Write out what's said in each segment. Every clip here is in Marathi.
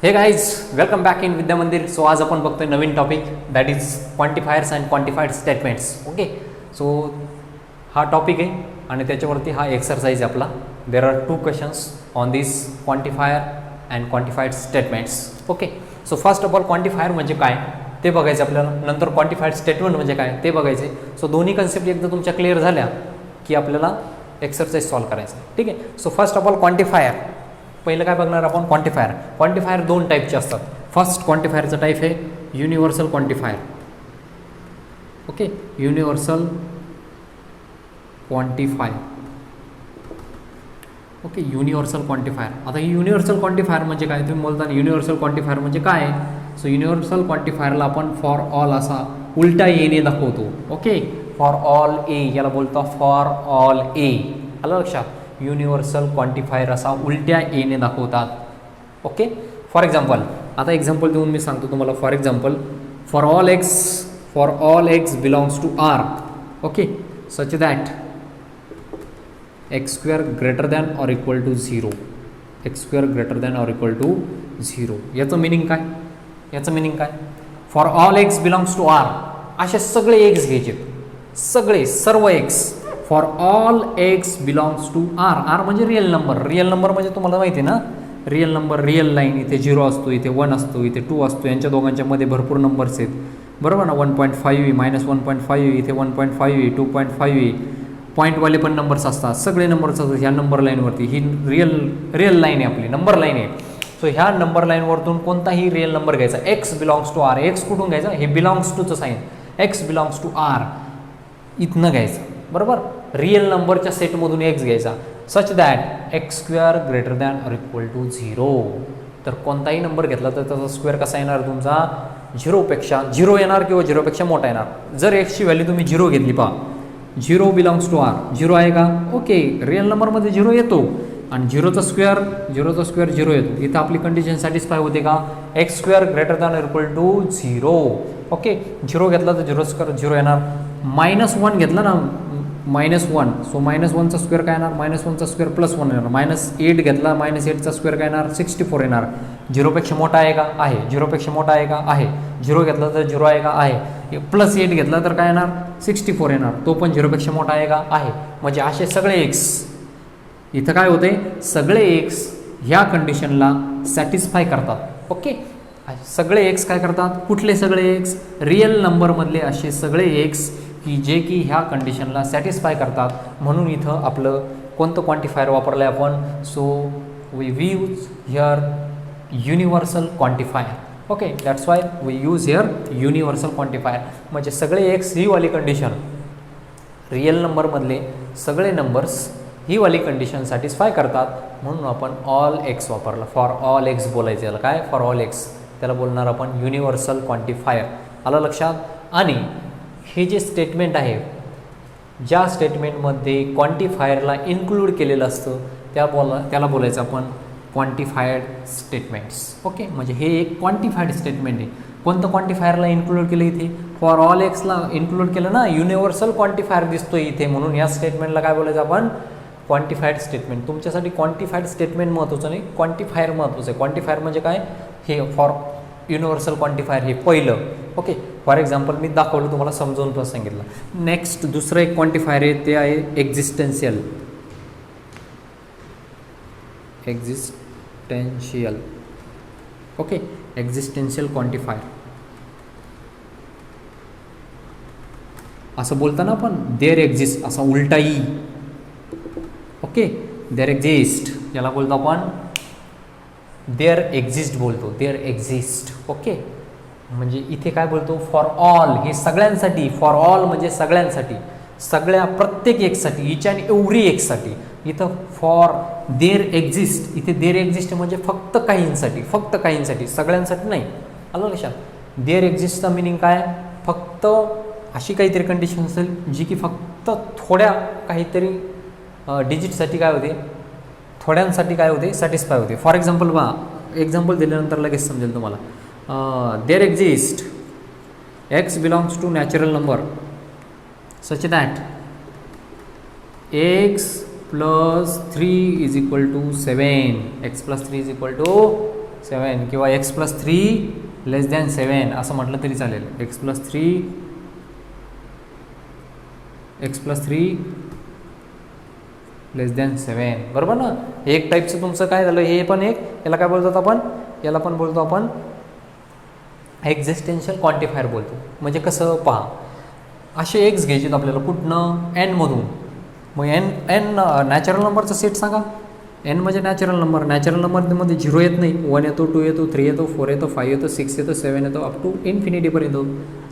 हे guys welcome back in Vidya Mandir. So आज आपण बघतोय नवीन topic that is quantifiers and quantified statements. Okay, so हा टॉपिक आहे आणि त्याच्यावरती हा एक्सरसाइज आहे आपला. There are 2 questions on this quantifier and quantified statements. Okay, so first of all quantifier म्हणजे काय ते बघायचं आपल्याला, नंतर क्वांटिफाईड स्टेटमेंट म्हणजे काय ते बघायचे. सो दोन्ही कन्सेप्ट एकदा तुमच्या क्लिअर झाल्या की आपल्याला एक्सरसाइज सॉल्व करायचं. ठीक आहे, so first of all quantifier पहिलं काय बघणार आपण. क्वांटिफायर क्वांटिफायर 2 टाईपचे असतात. फर्स्ट क्वांटिफायरचा टाईप आहे universal quantifier. Okay, universal quantifier. Okay, universal quantifier. आता ही युनिव्हर्सल क्वांटिफायर म्हणजे काय तुम्ही बोलता युनिव्हर्सल क्वांटिफायर म्हणजे काय. सो युनिव्हर्सल क्वांटिफायरला आपण फॉर ऑल असा उलटा एने दाखवतो. ओके, फॉर ऑल ए याला बोलतो फॉर ऑल ए. आलं लक्षात. युनिव्हर्सल क्वांटिफायर असा उलट्या एने दाखवतात. ओके, फॉर एक्झाम्पल आता एक्झाम्पल देऊन मी सांगतो तुम्हाला. For example for all x belongs to R. Okay, such that x square greater than or equal to 0. X square greater than or equal to 0. याचं मिनिंग काय. याचं मिनिंग काय. For all x belongs to R असे सगळे एक्स घ्यायचे. सर्व x. For all x belongs to R. R म्हणजे रिअल नंबर. रिअल नंबर म्हणजे तुम्हाला माहिती आहे ना, रिअल नंबर रिअल लाईन. इथे 0 असतो, इथे 1 असतो, इथे 2 असतो. यांच्या दोघांच्या मध्ये भरपूर नंबर्स आहेत, बरोबर ना. 1.5 -1.5 इथे 1.5 2.5 पॉईंटवाले पण नंबर्स असतात. सगळे नंबर्स असतात ह्या नंबर लाईनवरती. ही रिअल लाईन आहे आपली, नंबर लाईन आहे. सो ह्या नंबर लाईनवरतून कोणताही रिअल नंबर घ्यायचा. X belongs to R. X कुठून घ्यायचा, हे बिलॉंग्स टूचं sign. X belongs to R इथनं घ्यायचं, बरोबर. रिअल नंबरच्या सेटमधून एक्स घ्यायचा. Such that x square greater than or equal to 0. तर कोणताही नंबर घेतला तर त्याचा स्क्वेअर कसा येणार तुमचा 0 येणार किंवा 0पेक्षा मोठा येणार. जर एक्सची व्हॅल्यू तुम्ही 0 घेतली पहा, 0 बिलॉंग्स टू आर. 0 आहे का. ओके, रिअल नंबरमध्ये 0 येतो आणि 0चा स्क्वेअर 0 येतो. इथं आपली कंडिशन सॅटिस्फाय होते का. X square greater than or equal to 0. Okay, 0 घेतला तर 0 येणार. -1 घेतला ना, -1. सो -1चा स्क्वेअर काय येणार, -1चा स्क्वेअर +1 येणार. -8 घेतला, -8चा स्क्वेअर काय येणार 64 येणार. 0पेक्षा मोठा आहे का, आहे. 0पेक्षा मोठा आहे का, आहे. 0 घेतला तर 0 आहे का, आहे. +8 घेतला तर काय येणार 64 येणार. तो पण 0पेक्षा मोठा आहे का, आहे. म्हणजे असे सगळे एक्स इथं काय होते, सगळे एक्स ह्या कंडिशनला सॅटिस्फाय करतात. ओके, सगळे एक्स काय करतात, कुठले सगळे एक्स, रिअल नंबरमधले असे सगळे एक्स की ह्या कंडिशनला सॅटिस्फाय करतात. म्हणून इथं आपलं कोणतं क्वांटिफायर वापरलं आहे आपण. So we use here universal quantifier. Okay, that's why we use here universal quantifier. म्हणजे सगळे एक्स ही वाली कंडिशन, रिअल नंबरमधले सगळे नंबर्स ही वाली कंडिशन सॅटिस्फाय करतात. म्हणून आपण ऑल एक्स वापरलं. फॉर ऑल एक्स बोलायचं याला काय, फॉर ऑल एक्स. त्याला बोलणार आपण युनिव्हर्सल क्वांटिफायर. आलं लक्षात. आणि हे जे स्टेटमेंट आहे, ज्या स्टेटमेंटमध्ये क्वांटिफायरला इन्क्लूड केलेलं असतं त्याला बोलायचं आपण क्वांटिफायड स्टेटमेंट्स. ओके, म्हणजे हे एक क्वांटिफाईड स्टेटमेंट आहे. कोणतं क्वांटिफायरला इन्क्लूड केलं इथे, फॉर ऑल एक्सला इन्क्लूड केलं ना. युनिव्हर्सल क्वांटिफायर दिसतोय इथे, म्हणून या स्टेटमेंटला काय बोलायचं आपण क्वांटिफाईड स्टेटमेंट. तुमच्यासाठी क्वांटिफाईड स्टेटमेंट महत्त्वाचं नाही, क्वांटिफायर महत्त्वाचं आहे. क्वांटिफायर म्हणजे काय, हे फॉर युनिव्हर्सल क्वांटिफायर हे पहिलं. ओके, फॉर एक्झाम्पल मी दाखवलं तुम्हाला, समजावून पण सांगितलं. नेक्स्ट दुसरं एक क्वांटिफायर आहे, ते आहे एक्झिस्टेन्शियल. Okay, existential quantifier. असं बोलताना आपण देअर एक्झिस्ट असा उलटा ई. ओके, देअर एक्झिस्ट याला बोलतो आपण देअर एक्झिस्ट बोलतो, देअर एक्झिस्ट. ओके, म्हणजे इथे काय बोलतो, फॉर ऑल हे सगळ्यांसाठी. फॉर ऑल म्हणजे सगळ्यांसाठी, सगळ्या प्रत्येक एकसाठी, इच अँड एव्हरी एकसाठी. इथं फॉर देअर एक्झिस्ट, इथे देअर एक्झिस्ट म्हणजे फक्त काहींसाठी, सगळ्यांसाठी नाही. आलं लक्षात. देअर एक्झिस्टचा मिनिंग काय, फक्त अशी काहीतरी कंडिशन असेल जी की फक्त थोड्या काहीतरी डिजिटसाठी काय होते, थोड्यांसाठी काय होते, सॅटिस्फाय होते. फॉर एक्झाम्पल बघा, एक्झाम्पल दिल्यानंतर लगेच समजेल तुम्हाला. There exist x belongs to natural number such that x + 3 = 7. x + 3 = 7 किंवा x+3 <3 असं म्हटलं तरी चालेल. x+3 बरोबर ना. एक टाईपचं तुमचं काय झालं, हे पण एक, याला काय बोलतो आपण, याला पण बोलतो आपण एक्झिस्टेन्शियल क्वांटिफायर बोलतो. म्हणजे कसं पहा, असे एक्स घ्यायचे आपल्याला कुठनं, एन मधून. मग एन नॅचरल नंबरचा सेट सांगा. एन म्हणजे नॅचरल नंबर. नॅचरल नंबरमध्ये 0 येत नाही, 1 येतो, 2 येतो, 3 येतो, 4 येतो, 5 येतो, 6 येतो, 7 येतो, अप टू इन्फिनिटीपर्यंत येतो,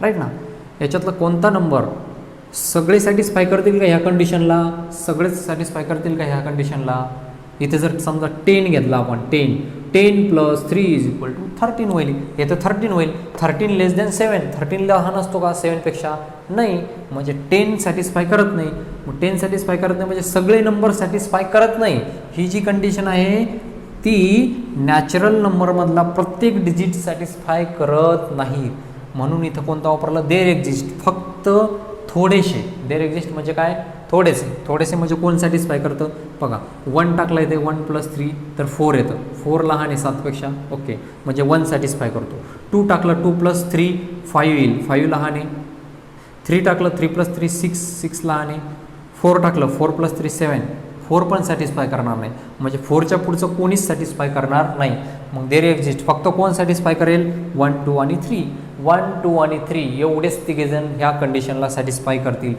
राईट ना. याच्यातला कोणता नंबर सगळे सॅटिस्फाय करतील का ह्या कंडिशनला, सगळेच सॅटिस्फाय करतील का ह्या कंडिशनला. इथे जर समजा 10 घेतला आपण, 10 + 3 = 13 होईल. हे तर 13 होईल. 13 < 7, 13 लहान असतो का 7पेक्षा, नाही. म्हणजे 10 सॅटिस्फाय करत नाही. मग 10 सॅटिस्फाय करत नाही म्हणजे सगळे नंबर सॅटिस्फाय करत नाही. ही जी कंडिशन आहे ती नॅचरल नंबरमधला प्रत्येक डिजिट सॅटिस्फाय करत नाही. म्हणून इथं कोणता वापरला, देअर एक्झिस्ट, फक्त थोडेसे. देअर एक्झिस्ट म्हणजे काय, थोडेसे. थोडेसे म्हणजे कोण सॅटिस्फाय करतं बघा. 1 टाकला येते, 1 + 3 तर 4 येतं. 4 लहान आहे 7पेक्षा, ओके, म्हणजे 1 सॅटिस्फाय करतो. 2 टाकलं, 2 + 3 5 येईल, 5 लहान आहे. 3 टाकलं, 3 + 3 6, 6 लहान आहे. 4 टाकलं, 4 + 3 7, 4 पण सॅटिस्फाय करणार नाही. म्हणजे 4च्या पुढचं कोणीच सॅटिस्फाय करणार नाही. मग देअर एक्झिस्ट, फक्त कोण सॅटिस्फाय करेल, 1 2 आणि 3. 1 2 आणि 3 एवढेच तिघेजण ह्या कंडिशनला सॅटिस्फाय करतील.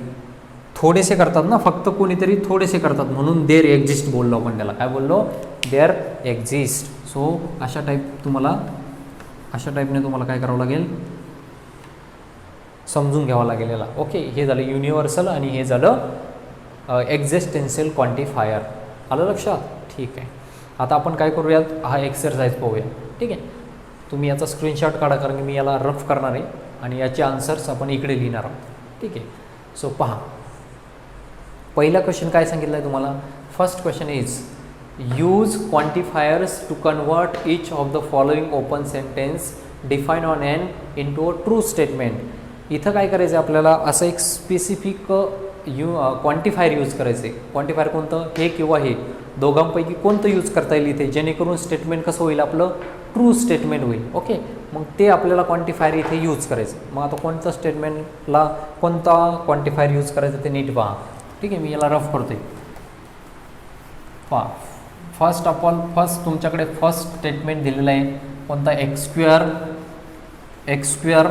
थोडेसे करतात ना, फक्त कोणीतरी थोडेसे करतात, म्हणून देअर एक्झिस्ट बोललो आपण त्याला. काय बोललो, देअर एक्झिस्ट. सो अशा टाईपने तुम्हाला काय करावं लागेल, समजून घ्यावं लागेल याला. ओके, हे झालं युनिव्हर्सल आणि हे झालं एक्झिस्टेन्शियल क्वांटिफायर. आलं लक्षात, ठीक आहे. आता आपण काय करूयात, हा एक्सरसाइज पाहूया, ठीक आहे. तुम्ही याचा स्क्रीनशॉट काढा, कारण की मी याला रफ करणार आहे आणि याचे आन्सर्स आपण इकडे लिहिणार आहोत, ठीक आहे. सो पहा, पहिला क्वेश्चन काय सांगितलं आहे तुम्हाला. First question is use quantifiers to convert each of the following open sentence define on N into a true statement. इथं काय करायचं आपल्याला, असं एक स्पेसिफिक क्वांटिफायर यूज करायचे. क्वांटिफायर कोणतं, हे किंवा हे दोघांपैकी कोणतं यूज करता येईल इथे, जेणेकरून स्टेटमेंट कसं होईल, आपलं ट्रू स्टेटमेंट होईल. ओके, मग ते आपल्याला क्वांटिफायर इथे यूज करायचं. मग आता कोणतं स्टेटमेंटला कोणता क्वांटिफायर यूज करायचं ते नीट पहा, ठीक आहे. मी याला रफ करतोय, पहा. फर्स्ट तुमच्याकडे फर्स्ट स्टेटमेंट दिलेलं आहे, कोणता, x²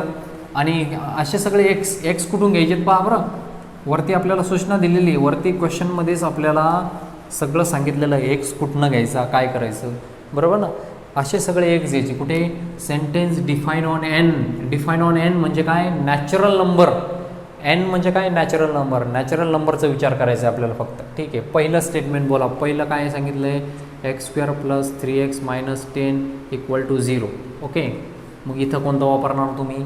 आणि असे सगळे एक्स कुठून घ्यायचे पहा बरं. वरती आपल्याला सूचना दिलेली आहे, वरती क्वेश्चनमध्येच आपल्याला सगळं सांगितलेलं आहे, एक्स कुठनं घ्यायचा, काय करायचं, बरोबर ना. असे सगळे एक्स घ्यायचे कुठे, sentence define on N. Define on N म्हणजे काय, नॅचरल नंबर. एन म्हणजे काय, नॅचरल नंबर. नॅचरल नंबरचा विचार करायचा आहे आपल्याला फक्त, ठीक आहे. पहिलं स्टेटमेंट बोला. पहिलं काय सांगितलं आहे, x² + 3x - 10 = 0. ओके, मग इथं कोणतं वापरणार तुम्ही,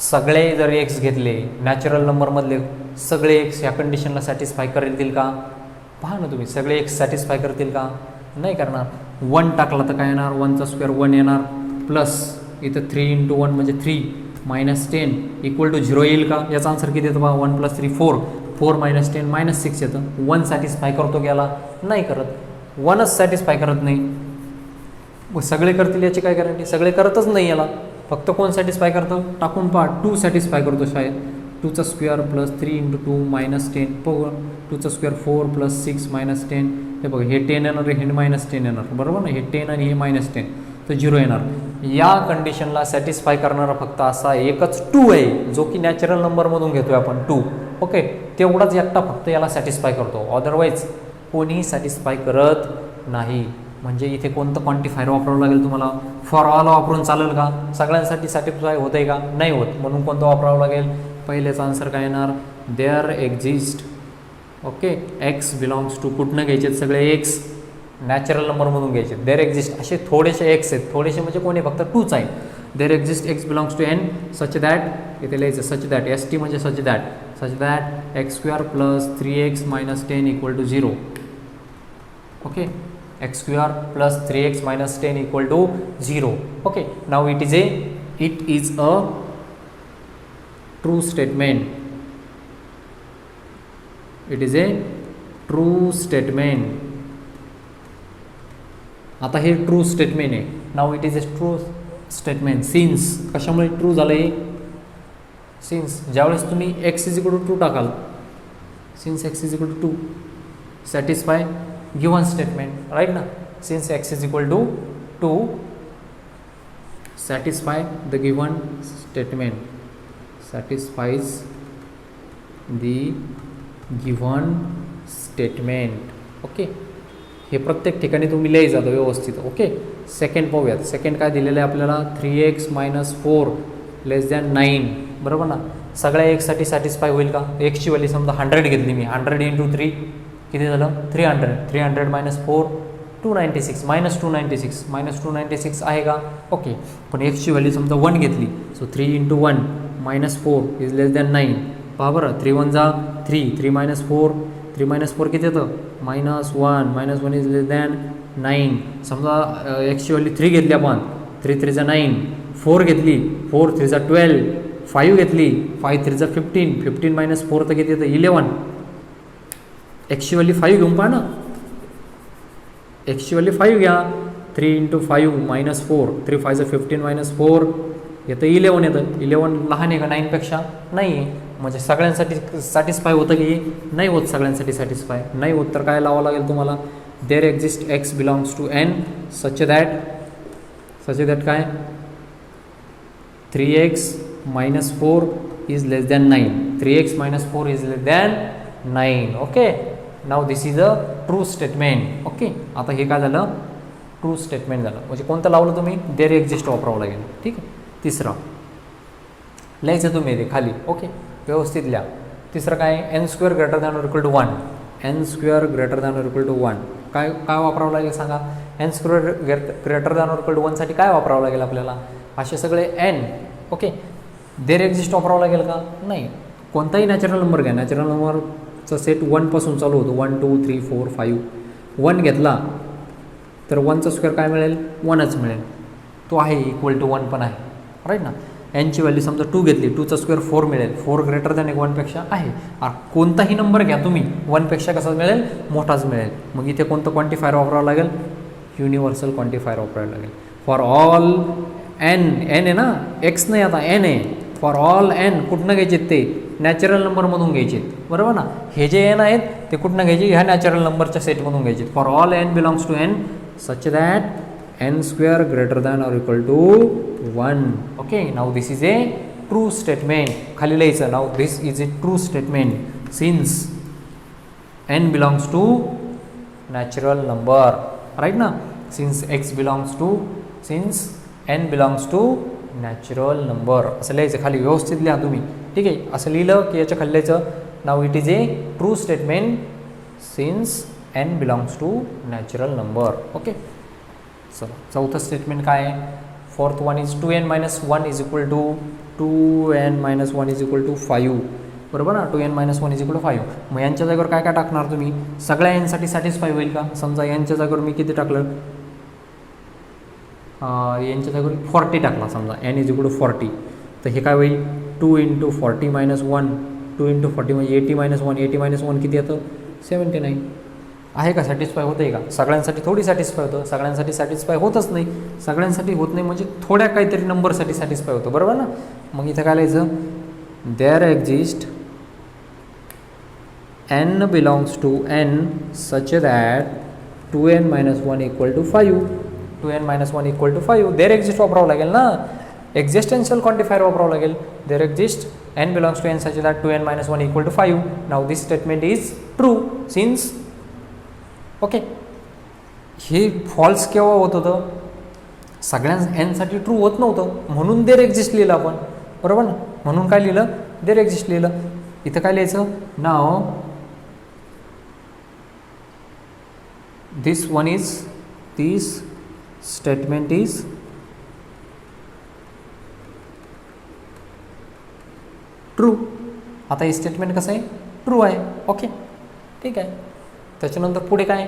सगळे जर एक्स घेतले, नॅचरल नंबरमधले सगळे एक्स ह्या कंडिशनला सॅटिस्फाय करतील का, पहा ना तुम्ही. सगळे एक्स सॅटिस्फाय करतील का, नाही करणार. 1 टाकला तर काय येणार, 1चा स्क्वेअर 1 येणार, प्लस इथं 3 × 1 म्हणजे 3 - 10 = 0 येईल का. याचा आन्सर किती येतं पहा, 1 + 3 4, 4 - 10 -6 येतं. 1 सॅटिस्फाय करतो गेला, नाही करत. 1च सॅटिस्फाय करत नाही. मग सगळे करतील याची काय गॅरंटी, सगळे करतच नाही याला. फक्त कोण सॅटिस्फाय करतं, टाकून पहा, 2 सॅटिस्फाय करतो शाळेत. 2चा स्क्वेअर + 3 × 2 - 10 बघा. 2चा स्क्वेअर 4 + 6 - 10, हे बघा, हे 10 येणार, हे -10 येणार, बरोबर ना. हे 10 आणि हे -10 तर 0 येणार. या कंडिशनला सॅटिस्फाय करणारा फक्त असा एकच 2 आहे, जो की नॅचरल नंबरमधून घेतोय आपण 2. ओके, तेवढाच एकटा फक्त याला सॅटिस्फाय करतो, अदरवाईज कोणीही सॅटिस्फाय करत नाही. म्हणजे इथे कोणतं क्वांटिफायर वापरावं लागेल तुम्हाला, फॉर ऑल वापरून चालेल का, सगळ्यांसाठी सॅटिस्फाय होत आहे का, नाही होत. म्हणून कोणतं वापरावं लागेल, पहिलेचा आन्सर काय येणार, there exist. Okay, x belongs to, कुठनं घ्यायचे सगळे एक्स, नॅचरल नंबरमधून घ्यायचे. देअर एक्झिस्ट असे थोडेसे एक्स आहेत, थोडेसे म्हणजे कोणी, फक्त 2च आहे. There exist x belongs to N such that, इथे लिहायचं सच दॅट, ST म्हणजे such that x² + 3x - 10 = 0. Okay, x² + 3x - 10 = 0. Okay, now it is a true statement. It is a true statement. आता हे ट्रू स्टेटमेंट आहे, now it is a true statement. Since कशामुळे ट्रू झालं आहे, सिन्स ज्यावेळेस तुम्ही एक्स इज इक्वल टू 2 टाकाल, since X is equal to 2 satisfy given statement right ना. Since X is equal to 2 satisfy the given statement, satisfies the given statement. Okay, हे प्रत्येक ठिकाणी तुम्ही लिहायचं जातं व्यवस्थित. ओके, सेकंड पाहूयात. सेकंड काय दिलेलं आहे आपल्याला, 3x - 4 < 9. बरोबर ना. सगळ्या एक्ससाठी सॅटिस्फाय होईल का. एक्सची व्हॅल्यू समजा 100 घेतली मी, 100 × 3 किती झालं 300. 300 - 4 296 -296 आहे का. ओके, पण एक्सची व्हॅल्यू समजा 1 घेतली, सो 3 × 1 - 4 इज < 9. पहा बरं, 3 1 जा 3, 3 - 4, 3 - 4 किती येतं -1 इज < 9. समजा एक्सची व्हॅल्यू 3 घेतली आपण, 3 3 जा 9, 4 घेतली, 4 3 जा 12, 5 घेतली, 5 3 जा 15, 15 - 4 तर किती येतं 11. एक्सची व्हॅल्यू 5 घेऊन पहा ना, एक्सची व्हॅल्यू 5 घ्या. 3 × 5 - 4, 3 5 जा 15 - 4 येतं 11 येतं. 11 लहान आहे का 9पेक्षा, नाही आहे. म्हणजे सगळ्यांसाठी सॅटिस्फाय होतं की नाही होत, सगळ्यांसाठी सॅटिस्फाय नाही होत. तर काय लावावं लागेल तुम्हाला, there exist x belongs to N such that काय 3x - 4 is < 9. 3x - 4 is < 9. Okay, now this is a true statement. Okay, आता हे काय झालं, ट्रू स्टेटमेंट झालं. म्हणजे कोणतं लावलं तुम्ही, देअर एक्झिस्ट वापरावं लागेल. ठीक आहे. तिसरं लिहायचं तुम्ही ते खाली. ओके, व्यवस्थित लिहा. तिसरं काय, n² > 1. n² > 1 काय वापरावं लागेल सांगा. n² > 1 साठी काय वापरावं लागेल आपल्याला, असे सगळे n. ओके, देअर एक्झिस्ट वापरावं लागेल का, नाही. कोणताही नॅचरल नंबर घ्या, नॅचरल नंबरचा सेट 1 पासून चालू होतो. 1 2 3 4 5. 1 घेतला तर 1चा स्क्वेअर काय मिळेल, 1च मिळेल. तो आहे इक्वल टू 1 पण आहे राईट ना. एनची व्हॅल्यू समजा 2 घेतली, 2चा स्क्वेअर 4 मिळेल. 4 > 1 पेक्षा आहे. कोणताही नंबर घ्या तुम्ही, 1 पेक्षा कसा मिळेल, मोठाच मिळेल. मग इथे कोणतं क्वांटिफायर वापरावं लागेल, युनिव्हर्सल क्वांटिफायर वापरावं लागेल. फॉर ऑल एन आहे ना, एक्स नाही, आता एन आहे. फॉर ऑल एन कुठनं घ्यायचे ते, नॅचरल नंबरमधून घ्यायचे, बरोबर ना. हे जे एन आहेत ते कुठनं घ्यायचे, ह्या नॅचरल नंबरच्या सेटमधून घ्यायचे. For all N belongs to N such that n² > 1. Okay, now this is a true statement. खाली लिहायचं, now this is a true statement since n belongs to natural number right ना. Since n belongs to natural number असं लिहायचं खाली. व्यवस्थित लिहा तुम्ही. ठीक आहे, असं लिहिलं की याच्या खाली लिहायचं, now it is a true statement since n belongs to natural number. Okay, चला चौथं स्टेटमेंट काय आहे. Fourth one is 2n - 1 is equal to 2n - 1 is equal to 5. बरोबर ना. 2n - 1 is equal to 5. मग यांच्या जागेवर काय काय टाकणार तुम्ही, सगळ्या एनसाठी सॅटिस्फाय होईल का. समजा यांच्या जागेवर मी किती टाकलं, यांच्या जागेवर 40 टाकला समजा, n इज इक्वल टू 40. तर हे काय होईल, 2 × 40 - 1, 2 × 40 म्हणजे 80 - 1, 80 - 1 किती येतं 79. आहे का, सॅटिस्फाय होतं आहे का. सगळ्यांसाठी थोडी सॅटिस्फाय होतं, सगळ्यांसाठी सॅटिस्फाय होतच नाही. सगळ्यांसाठी होत नाही म्हणजे थोड्या काहीतरी नंबरसाठी सॅटिस्फाय होतं, बरोबर ना. मग इथं काय लिहायचं, there exist n belongs to n such that 2n - 1 equal to 5. 2n - 1 equal to 5. There exist वापरावं लागेल ना, एक्झिस्टेन्शियल क्वांटिफायर वापरावं लागेल. There exist n belongs to n such that 2n - 1 equal to 5. Now this statement is true since. Okay, हे फॉल्स केव्हा होत होतं, सगळ्या एनसाठी ट्रू होत नव्हतं, म्हणून देअर एक्झिस्ट लिहिलं आपण, बरोबर ना. म्हणून काय लिहिलं, देअर एक्झिस्ट लिहिलं. इथं काय लिहायचं, now this statement is true. आता हे स्टेटमेंट कसं आहे, ट्रू आहे. ओके, ठीक आहे. त्याच्यानंतर पुढे काय,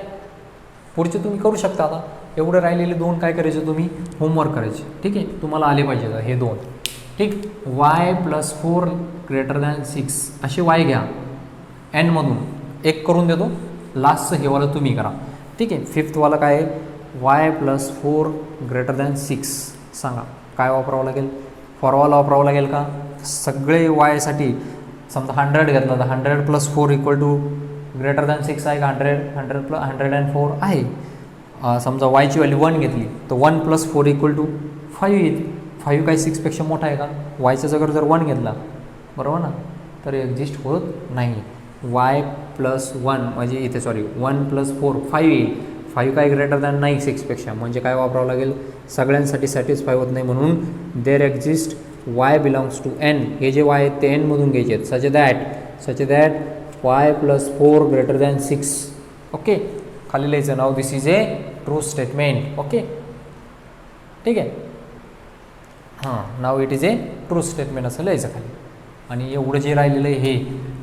पुढचे तुम्ही करू शकता. आता एवढं राहिलेले 2 काय करायचे, तुम्ही होमवर्क करायचे. ठीक आहे, तुम्हाला आले पाहिजे हे 2. ठीक, y + 4 > 6 असे y घ्या, n मधून 1 करून देतो. लास्टचं हे वाला तुम्ही करा. ठीक आहे. फिफ्थवाला काय आहे, वाय प्लस 4 ग्रेटर दॅन 6 सांगा काय वापरावं लागेल? फॉर ऑल वापरावं लागेल का? सगळे वायसाठी समजा 100 घेतला तर 100 plus 4 equal to greater than 6 आहे का? 100 आहे. समजा वायची व्हॅल्यू 1 घेतली तर 1 प्लस 4 इक्वल टू 5 येते. 5 काय 6पेक्षा मोठा आहे का? वायच्या जागेवर जर 1 घेतला बरोबर ना तर एक्झिस्ट होत नाही. वाय प्लस 1 म्हणजे इथे 1 प्लस 4 5 येईल. 5 काय ग्रेटर दॅन नाही 6पेक्षा, म्हणजे काय वापरावं लागेल? सगळ्यांसाठी सॅटिस्फाय होत नाही म्हणून there exist Y belongs to N. हे जे वाय आहेत ते एनमधून घ्यायचे आहेत. Such that Y plus 4 greater than 6. Okay, खाली लिहायचं now this is a true statement. Okay ठीक आहे. हां, now it is a true statement असं लिहायचं खाली. आणि एवढं जे राहिलेलं आहे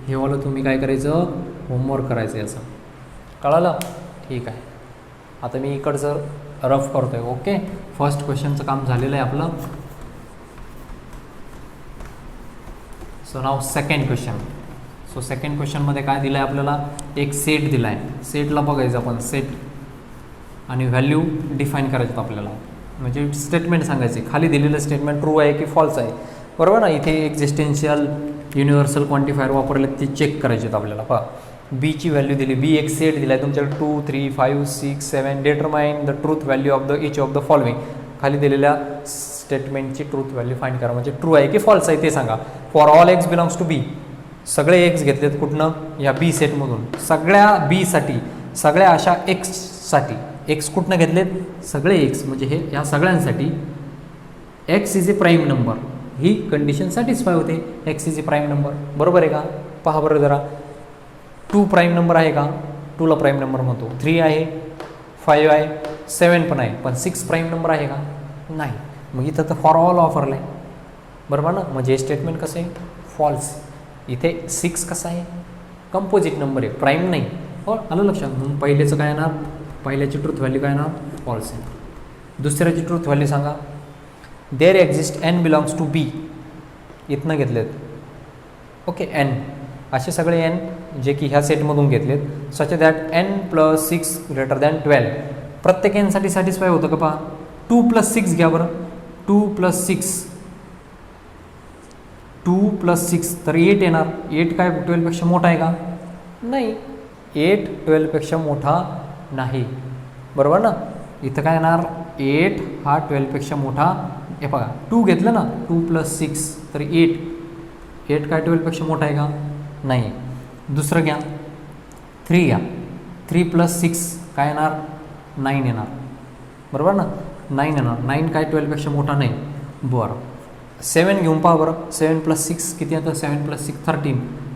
हे वालं तुम्ही काय करायचं? होमवर्क करायचं याचं. कळालं? ठीक आहे. आता मी इकडचं रफ करतो आहे. ओके, फर्स्ट क्वेश्चनचं काम झालेलं आहे आपलं. सो नाव सेकंड क्वेश्चन. सो सेकंड क्वेश्चनमध्ये काय दिलं आहे आपल्याला? एक सेट दिला आहे. सेटला बघायचं आपण सेट आणि व्हॅल्यू डिफाईन करायचं आपल्याला, म्हणजे स्टेटमेंट सांगायचे. खाली दिलेलं स्टेटमेंट ट्रू आहे की फॉल्स आहे बरोबर ना. इथे एक्झिस्टेन्शियल युनिव्हर्सल क्वांटिफायर वापरले ते चेक करायचे आहेत आपल्याला. पहा, बीची व्हॅल्यू दिली. बी एक सेट दिला आहे तुमच्याकडे 2 3 5 6 7. Determine the truth value of the each of the following. खाली दिलेल्या स्टेटमेंटची ट्रूथ व्हॅल्यू फाइंड करा, म्हणजे ट्रू आहे की फॉल्स आहे ते सांगा. For all x belongs to B. सगळे एक्स घेतलेत कुठनं? या बी सेटमधून. सगळ्या बीसाठी, सगळ्या अशा एक्ससाठी एक्स कुठनं घेतलेत? सगळे एक्स, म्हणजे हे या सगळ्यांसाठी X is a prime number. ही कंडिशन सॅटिस्फाय होते. X is a prime number बरोबर आहे का? पहा बरं जरा, 2 प्राईम नंबर आहे का? 2ला प्राईम नंबर म्हणतो. 3 आहे, 5 आहे, 7 पण आहे, पण 6 प्राईम नंबर आहे का? नाही. मग इथं तर फॉर ऑल वापरलं आहे बरोबर ना. म्हणजे हे स्टेटमेंट कसं आहे? फॉल्स. इथे 6 कसं आहे? कंपोजिट नंबर आहे, प्राईम नाही. हो, आलं लक्षात? म्हणून पहिल्याचं काय येणार? पहिल्याची ट्रूथ व्हॅल्यू काय येणार? फॉल्स आहे. दुसऱ्याची ट्रूथ व्हॅल्यू सांगा. There exist N belongs to B. इथनं घेतलेत. ओके, एन असे सगळे एन जे की ह्या सेटमधून घेतलेत. Such that N plus 6 greater than 12. प्रत्येक एनसाठी सॅटिस्फाय होतं का? पहा, 2 प्लस 6 घ्या बरं. 2 प्लस 6 तर 8 येणार. 8 काय 12पेक्षा मोठा आहे का? नाही. 8 12पेक्षा मोठा नाही बरोबर ना. इथं काय येणार? 8 हा 12पेक्षा मोठा. हे बघा, 2 घेतलं ना, 2 प्लस 6 तर 8 काय 12पेक्षा मोठा आहे का? नाही. दुसरं घ्या, 3 घ्या. 3 प्लस 6 काय येणार? 9 येणार बरोबर ना. 9 येणार. 9 काय 12पेक्षा मोठा नाही. बरं, 7 घेऊन पहा बरं. 7 प्लस 6 किती येतं? 7 प्लस 6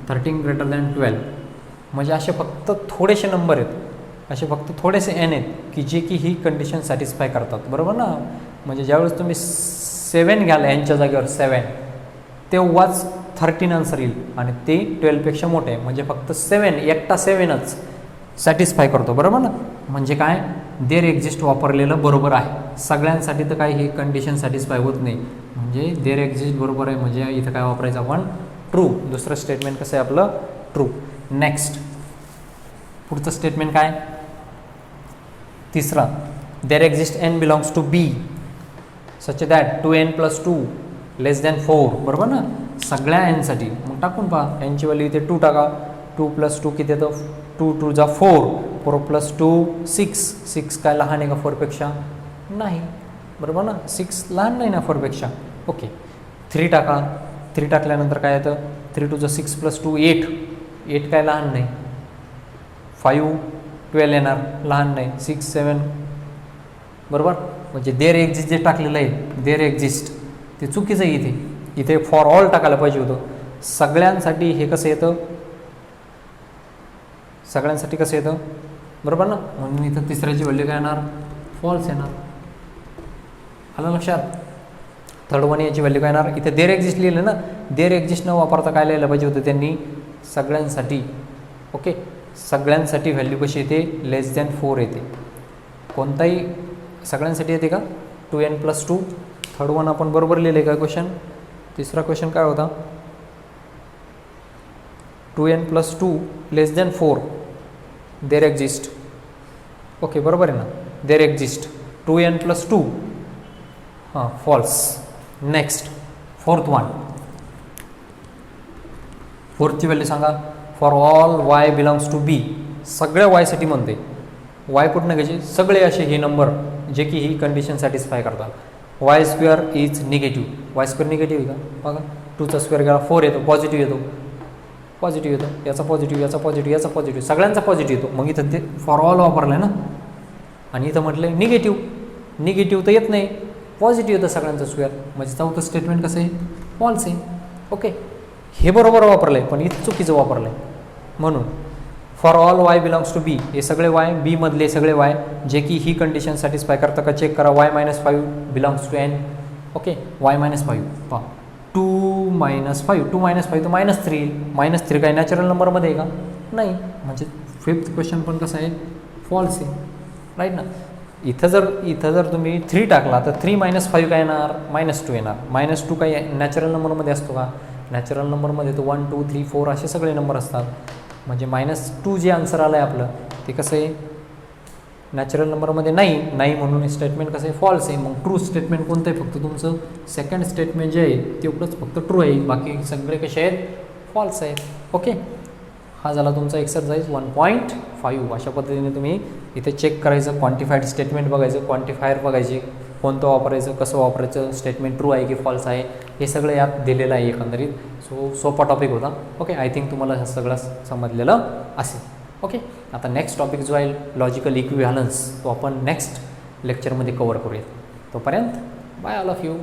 13 ग्रेटर दॅन 12. म्हणजे असे फक्त थोडेसे नंबर आहेत, असे फक्त थोडेसे एन आहेत की जे की ही कंडिशन सॅटिस्फाय करतात बरोबर ना. म्हणजे ज्यावेळेस तुम्ही 7 घ्याल यांच्या जागेवर 7, तेव्हाच 13 आन्सर येईल आणि ते 12पेक्षा मोठे आहे. म्हणजे फक्त 7, एकटा 7च सॅटिस्फाय करतो बरोबर ना. म्हणजे काय? देअर एक्झिस्ट वापरलेलं बरोबर आहे. सगळ्यांसाठी तर काय ही कंडिशन सॅटिस्फाय होत नाही, म्हणजे देअर एक्झिस्ट बरोबर आहे. म्हणजे इथं काय वापरायचं आपण? ट्रू. दुसरं स्टेटमेंट कसं आहे आपलं? ट्रू. नेक्स्ट, पुढचं स्टेटमेंट काय? तिसरा, there exist N belongs to B such that 2n plus 2 less than 4 बरोबर ना. सगळ्या एनसाठी मग टाकून पहा. एनची व्हॅल्यू इथे 2 टाका. 2 प्लस 2 किती येतं? 2 2 जा 4. 4 प्लस 2 6. 6 काय लहान आहे का 4पेक्षा? नाही बरोबर ना. 6 लहान नाही ना 4पेक्षा. ओके, 3 टाका. 3 टाकल्यानंतर काय येतं? 3 2 जा 6 प्लस 2 8. 8 काय लहान नाही. 5 12 येणार, लहान नाही. 6 7 बरोबर. म्हणजे देअर एक्झिस्ट जे टाकलेलं आहे, देअर एक्झिस्ट ते चुकीचं आहे. इथे फॉर ऑल टाकायला पाहिजे होतं. सगळ्यांसाठी हे कसं येतं? सगळ्यांसाठी कसं येतं बरोबर ना. म्हणून इथं तिसऱ्याची व्हॅल्यू काय येणार? फॉल्स येणार. आलं लक्षात? थर्ड वन याची व्हॅल्यू काय येणार? इथे देअर एक्झिस्ट लिहिलं ना. देअर एक्झिस्ट न वापरता काय लिहायला पाहिजे होतं त्यांनी? सगळ्यांसाठी. ओके, सगळ्यांसाठी व्हॅल्यू कशी येते? लेस दॅन 4 येते. कोणताही सगळ्यांसाठी येते का? 2n plus 2. थर्ड वन आपण बरोबर लिहिलं आहे का क्वेश्चन? तिसरा क्वेश्चन काय होता? 2n plus 2 less than 4 there exist. Okay बरोबर आहे ना. देर एक्झिस्ट 2n+2 हां फॉल्स. नेक्स्ट फोर्थ वन, फोर्थची व्हॅल्यू सांगा. For all Y belongs to B, सगळ्या वायसाठी म्हणते. वाय कुठनं घ्यायचे, सगळे असे हे नंबर जे की ही कंडिशन सॅटिस्फाय करतात. Y square is negative, Y square negative आहे का बघा. 2चा स्क्वेअर गेला 4 येतो, पॉझिटिव्ह येतो, पॉझिटिव्ह येतो, याचा पॉझिटिव्ह, याचा पॉझिटिव्ह, याचा पॉझिटिव्ह, सगळ्यांचा पॉझिटिव्ह येतो. मग इथं ते फॉर ऑल वापरलं आहे ना. आणि इथं म्हटलं निगेटिव्ह, निगेटिव्ह तर येत नाही, पॉझिटिव्ह येतं सगळ्यांचं स्क्वेअर. म्हणजे चौथं स्टेटमेंट कसं आहे, फॉल्स आहे. ओके, हे बरोबर वापरलं आहे पण इथं चुकीचं वापरलं आहे. म्हणून for all Y belongs to B, हे सगळे वाय बीमधले सगळे वाय जे की ही कंडिशन सॅटिस्फाय करतं का चेक करा. y-5 belongs to n. Okay, y-5 पहा, 2 - 5, 2 - 5 तर -3. -3 काय नॅचरल नंबरमध्ये आहे का, नाही. म्हणजे फिफ्थ क्वेश्चन पण कसं आहे, फॉल्स आहे, राईट ना. इथं जर तुम्ही 3 टाकला तर 3 - 5 काय येणार, -2 येणार. -2 काय नॅचरल नंबरमध्ये असतो का, नॅचरल नंबरमध्ये तो 1 2 3 4 असे सगळे नंबर असतात. म्हणजे -2 जे आन्सर आलं आहे आपलं ते कसं आहे, नॅचरल नंबरमध्ये नाही म्हणून स्टेटमेंट कसं आहे, फॉल्स आहे. मग ट्रू स्टेटमेंट कोणतं आहे, फक्त तुमचं सेकंड स्टेटमेंट जे आहे तेवढंच फक्त ट्रू आहे, बाकी सगळे कसे आहेत, फॉल्स आहेत. ओके, हा झाला तुमचा एक्सरसाइज 1.5. अशा पद्धतीने तुम्ही इथे चेक करायचं, क्वांटिफाईड स्टेटमेंट बघायचं, क्वांटिफायर बघायचे, कोणतं वापरायचं, कसं वापरायचं, स्टेटमेंट ट्रू आहे की फॉल्स आहे, हे सगळं यात दिलेलं आहे एकंदरीत. सो सोपा टॉपिक होता. ओके, आय थिंक तुम्हाला हे सगळं समजलेलं असेल. ओके, आता नेक्स्ट टॉपिक जो आहे लॉजिकल इक्विव्हॅलन्स, तो आपण नेक्स्ट लेक्चरमध्ये कवर करूया. तोपर्यंत बाय ऑल ऑफ यू.